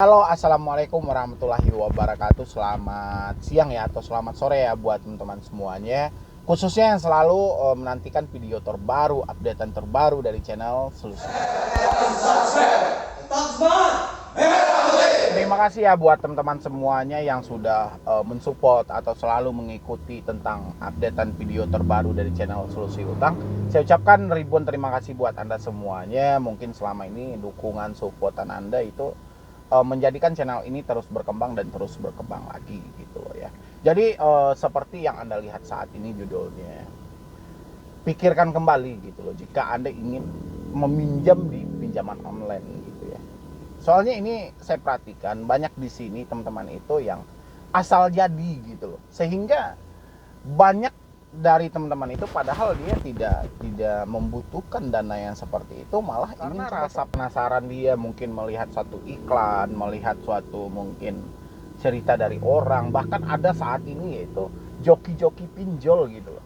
Halo, assalamualaikum warahmatullahi wabarakatuh. Selamat siang ya, atau selamat sore ya buat teman-teman semuanya. Khususnya yang selalu menantikan video terbaru, updatean terbaru dari channel Solusi. Terima kasih ya buat teman-teman semuanya yang sudah mensupport atau selalu mengikuti tentang updatean video terbaru dari channel Solusi Utang. Saya ucapkan ribuan terima kasih buat Anda semuanya. Mungkin selama ini dukungan supportan Anda itu menjadikan channel ini terus berkembang dan terus berkembang lagi gitu loh ya. Jadi seperti yang Anda lihat saat ini judulnya, pikirkan kembali gitu loh jika Anda ingin meminjam di pinjaman online gitu ya. Soalnya ini saya perhatikan banyak di sini teman-teman itu yang asal jadi gitu loh, sehingga banyak dari teman-teman itu padahal dia tidak membutuhkan dana yang seperti itu, malah ini rasa penasaran dia mungkin melihat suatu iklan, melihat suatu mungkin cerita dari orang, bahkan ada saat ini yaitu joki-joki pinjol gitu loh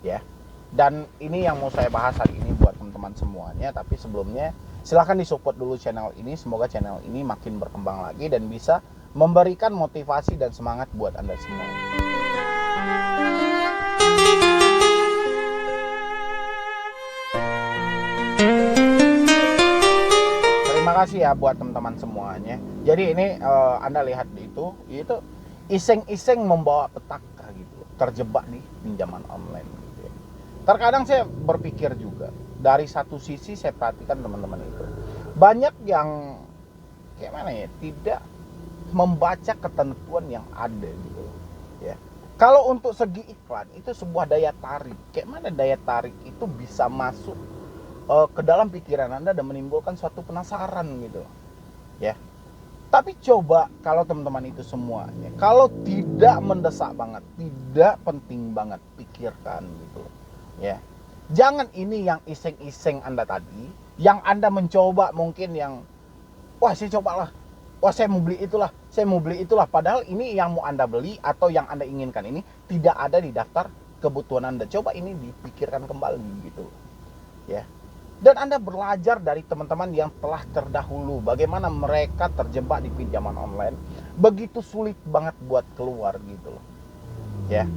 ya. Dan ini yang mau saya bahas hari ini buat teman-teman semuanya, tapi sebelumnya silahkan disupport dulu channel ini, semoga channel ini makin berkembang lagi dan bisa memberikan motivasi dan semangat buat Anda semua. Terima kasih ya buat teman-teman semuanya. Jadi ini Anda lihat itu iseng-iseng membawa petaka gitu, terjebak di pinjaman online gitu ya. Terkadang saya berpikir juga, dari satu sisi saya perhatikan teman-teman itu banyak yang kayak mana ya, tidak membaca ketentuan yang ada gitu ya. Kalau untuk segi iklan itu sebuah daya tarik, kayak mana daya tarik itu bisa masuk ke dalam pikiran Anda dan menimbulkan suatu penasaran gitu ya. Tapi coba kalau teman-teman itu semuanya, kalau tidak mendesak banget, tidak penting banget, pikirkan gitu ya. Jangan ini yang iseng-iseng Anda tadi, yang Anda mencoba mungkin yang wah saya cobalah, wah saya mau beli itulah, saya mau beli itulah, padahal ini yang mau Anda beli atau yang Anda inginkan ini tidak ada di daftar kebutuhan Anda. Coba ini dipikirkan kembali gitu ya. Dan Anda belajar dari teman-teman yang telah terdahulu, bagaimana mereka terjebak di pinjaman online, begitu sulit banget buat keluar gitu loh ya.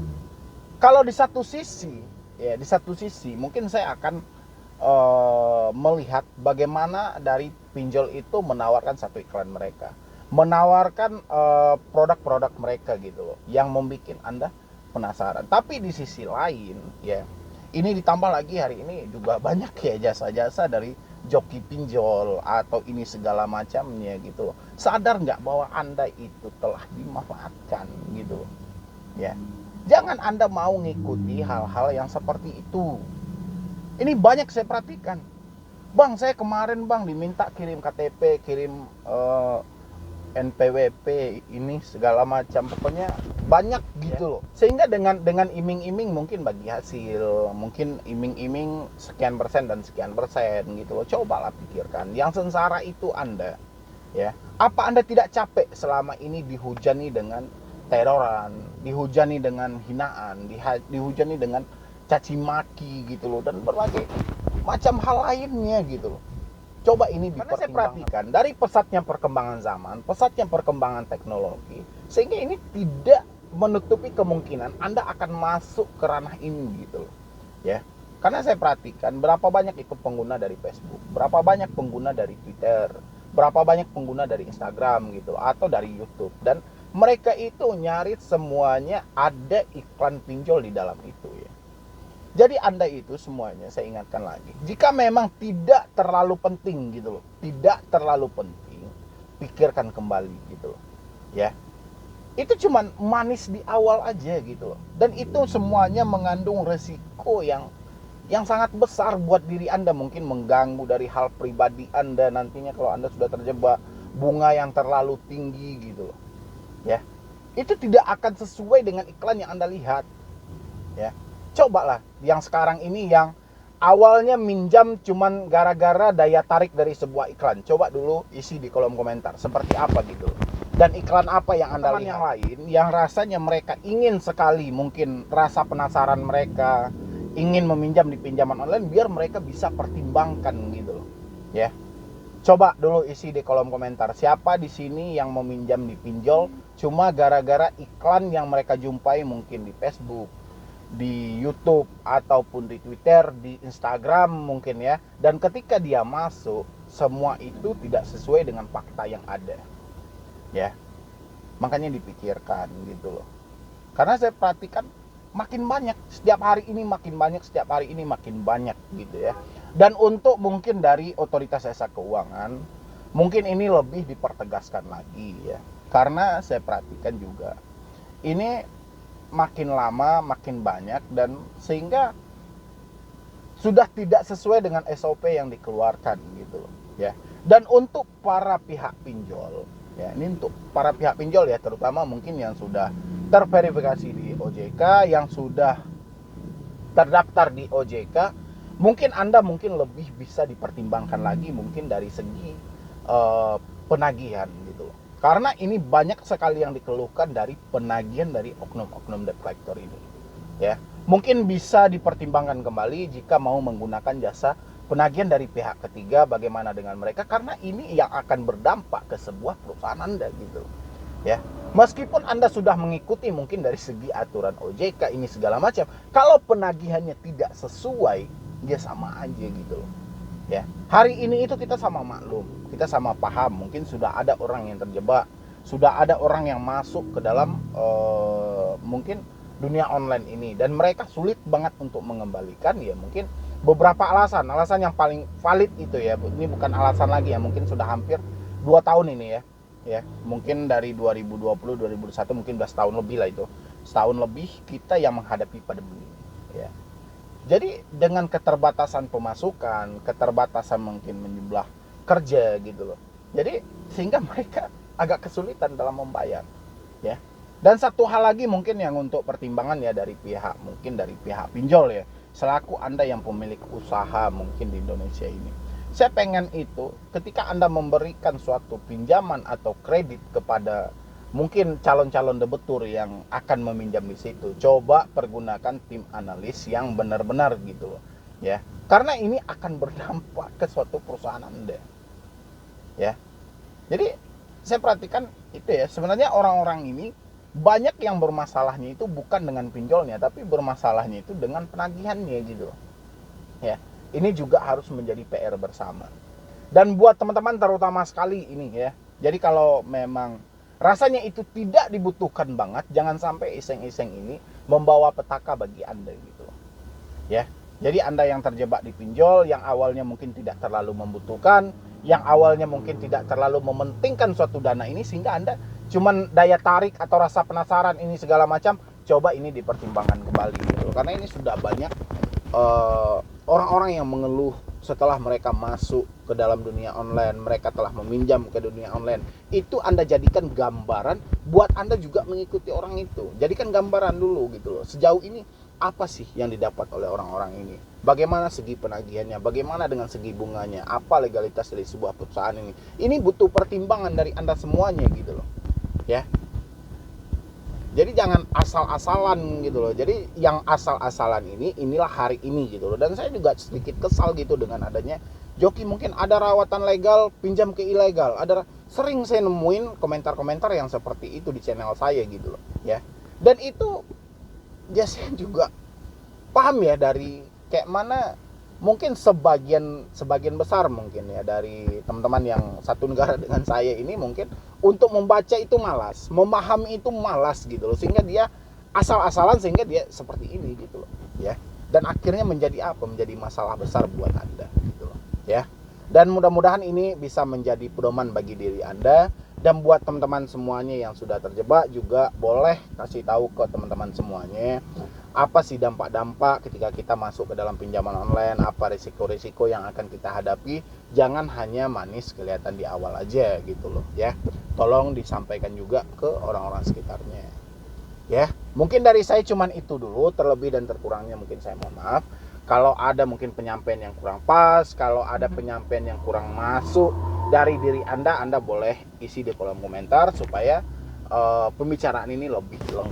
Kalau di satu sisi ya, di satu sisi mungkin saya akan melihat bagaimana dari pinjol itu menawarkan satu iklan mereka, menawarkan produk-produk mereka gitu loh, yang membuat Anda penasaran. Tapi di sisi lain ya, ini ditambah lagi hari ini juga banyak ya jasa-jasa dari joki pinjol atau ini segala macamnya gitu loh. Sadar nggak bahwa Anda itu telah dimanfaatkan gitu loh ya. Jangan Anda mau ngikuti hal-hal yang seperti itu. Ini banyak saya perhatikan. Bang, saya kemarin bang diminta kirim KTP, kirim NPWP, ini segala macam, pokoknya banyak gitu loh. Sehingga dengan iming-iming mungkin bagi hasil, mungkin iming-iming sekian persen dan sekian persen gitu loh. Cobalah pikirkan, yang sengsara itu Anda ya. Apa Anda tidak capek selama ini dihujani dengan teroran, dihujani dengan hinaan, dihujani dengan caci maki gitu loh, dan berbagai macam hal lainnya gitu loh. Coba ini dipertimbangkan. Saya perhatikan dari pesatnya perkembangan zaman, pesatnya perkembangan teknologi, sehingga ini tidak menutupi kemungkinan Anda akan masuk ke ranah ini gitu loh ya. Karena saya perhatikan berapa banyak itu pengguna dari Facebook, berapa banyak pengguna dari Twitter, berapa banyak pengguna dari Instagram gitu atau dari YouTube, dan mereka itu nyaris semuanya ada iklan pinjol di dalam itu ya. Jadi Anda itu semuanya, saya ingatkan lagi, jika memang tidak terlalu penting gitu loh, tidak terlalu penting, pikirkan kembali gitu loh ya. Itu cuman manis di awal aja gitu loh, dan itu semuanya mengandung resiko yang sangat besar buat diri Anda. Mungkin mengganggu dari hal pribadi Anda nantinya kalau Anda sudah terjebak, bunga yang terlalu tinggi gitu loh ya. Itu tidak akan sesuai dengan iklan yang Anda lihat ya. Cobalah yang sekarang ini, yang awalnya minjam cuman gara-gara daya tarik dari sebuah iklan, coba dulu isi di kolom komentar seperti apa gitu, dan iklan apa yang Anda lihat. Yang lain yang rasanya mereka ingin sekali, mungkin rasa penasaran mereka ingin meminjam di pinjaman online, biar mereka bisa pertimbangkan gitu loh ya. Coba dulu isi di kolom komentar, siapa di sini yang meminjam di pinjol cuma gara-gara iklan yang mereka jumpai mungkin di Facebook, di YouTube, ataupun di Twitter, di Instagram mungkin ya. Dan ketika dia masuk, semua itu tidak sesuai dengan fakta yang ada. Ya. Makanya dipikirkan gitu loh. Karena saya perhatikan makin banyak, setiap hari ini makin banyak, setiap hari ini makin banyak gitu ya. Dan untuk mungkin dari otoritas jasa keuangan, mungkin ini lebih dipertegaskan lagi ya. Karena saya perhatikan juga, ini makin lama makin banyak dan sehingga sudah tidak sesuai dengan SOP yang dikeluarkan gitu loh ya. Dan untuk para pihak pinjol, ya ini untuk para pihak pinjol ya, terutama mungkin yang sudah terverifikasi di OJK, yang sudah terdaftar di OJK, mungkin Anda mungkin lebih bisa dipertimbangkan lagi mungkin dari segi penagihan gitu. Karena ini banyak sekali yang dikeluhkan dari penagihan dari oknum-oknum debt collector ini. Ya, mungkin bisa dipertimbangkan kembali jika mau menggunakan jasa penagihan dari pihak ketiga, bagaimana dengan mereka, karena ini yang akan berdampak ke sebuah perusahaan Anda gitu. Ya, meskipun Anda sudah mengikuti mungkin dari segi aturan OJK ini segala macam, kalau penagihannya tidak sesuai, dia sama aja gitu loh. Ya, hari ini itu kita sama maklum, kita sama paham, mungkin sudah ada orang yang terjebak, sudah ada orang yang masuk ke dalam mungkin dunia online ini dan mereka sulit banget untuk mengembalikan ya, mungkin beberapa alasan yang paling valid itu ya, ini bukan alasan lagi ya, mungkin sudah hampir 2 tahun ini ya, mungkin dari 2020 2021 mungkin 11 tahun lebih lah, itu setahun lebih kita yang menghadapi pandemi ya. Jadi dengan keterbatasan pemasukan, keterbatasan mungkin menjumlah kerja gitu loh, jadi sehingga mereka agak kesulitan dalam membayar ya. Dan satu hal lagi mungkin yang untuk pertimbangan ya dari pihak, mungkin dari pihak pinjol ya, selaku Anda yang pemilik usaha mungkin di Indonesia ini, saya pengen itu ketika Anda memberikan suatu pinjaman atau kredit kepada mungkin calon-calon debitur yang akan meminjam di situ, coba pergunakan tim analis yang benar-benar gitu loh ya, karena ini akan berdampak ke suatu perusahaan Anda ya. Jadi saya perhatikan itu ya, sebenarnya orang-orang ini banyak yang bermasalahnya itu bukan dengan pinjolnya, tapi bermasalahnya itu dengan penagihannya gitu ya. Ini juga harus menjadi PR bersama. Dan buat teman-teman terutama sekali ini ya, jadi kalau memang rasanya itu tidak dibutuhkan banget, jangan sampai iseng-iseng ini membawa petaka bagi Anda gitu ya. Jadi Anda yang terjebak di pinjol, yang awalnya mungkin tidak terlalu membutuhkan, yang awalnya mungkin tidak terlalu mementingkan suatu dana ini, sehingga Anda cuman daya tarik atau rasa penasaran ini segala macam, coba ini dipertimbangkan kembali gitu. Karena ini sudah banyak orang-orang yang mengeluh setelah mereka masuk ke dalam dunia online, mereka telah meminjam ke dunia online. Itu Anda jadikan gambaran buat Anda juga mengikuti orang itu. Jadikan gambaran dulu gitu loh. Sejauh ini apa sih yang didapat oleh orang-orang ini? Bagaimana segi penagihannya? Bagaimana dengan segi bunganya? Apa legalitas dari sebuah perusahaan ini? Ini butuh pertimbangan dari Anda semuanya gitu loh. Ya. Jadi jangan asal-asalan gitu loh. Jadi yang asal-asalan ini, inilah hari ini gitu loh. Dan saya juga sedikit kesal gitu dengan adanya joki, mungkin ada rawatan legal pinjam ke ilegal. Sering saya nemuin komentar-komentar yang seperti itu di channel saya gitu loh ya. Dan itu ya saya juga paham ya, dari kayak mana mungkin sebagian besar mungkin ya dari teman-teman yang satu negara dengan saya ini mungkin untuk membaca itu malas, memahami itu malas gitu loh, sehingga dia asal-asalan, sehingga dia seperti ini gitu loh ya. Dan akhirnya menjadi masalah besar buat Anda gitu loh ya. Dan mudah-mudahan ini bisa menjadi pedoman bagi diri Anda. Dan buat teman-teman semuanya yang sudah terjebak juga boleh kasih tahu ke teman-teman semuanya, apa sih dampak-dampak ketika kita masuk ke dalam pinjaman online, apa risiko-risiko yang akan kita hadapi. Jangan hanya manis kelihatan di awal aja gitu loh ya. Tolong disampaikan juga ke orang-orang sekitarnya ya. Mungkin dari saya cuman itu dulu, terlebih dan terkurangnya mungkin saya mohon maaf. Kalau ada mungkin penyampaian yang kurang pas, kalau ada penyampaian yang kurang masuk dari diri Anda boleh isi di kolom komentar supaya pembicaraan ini lebih lengkap.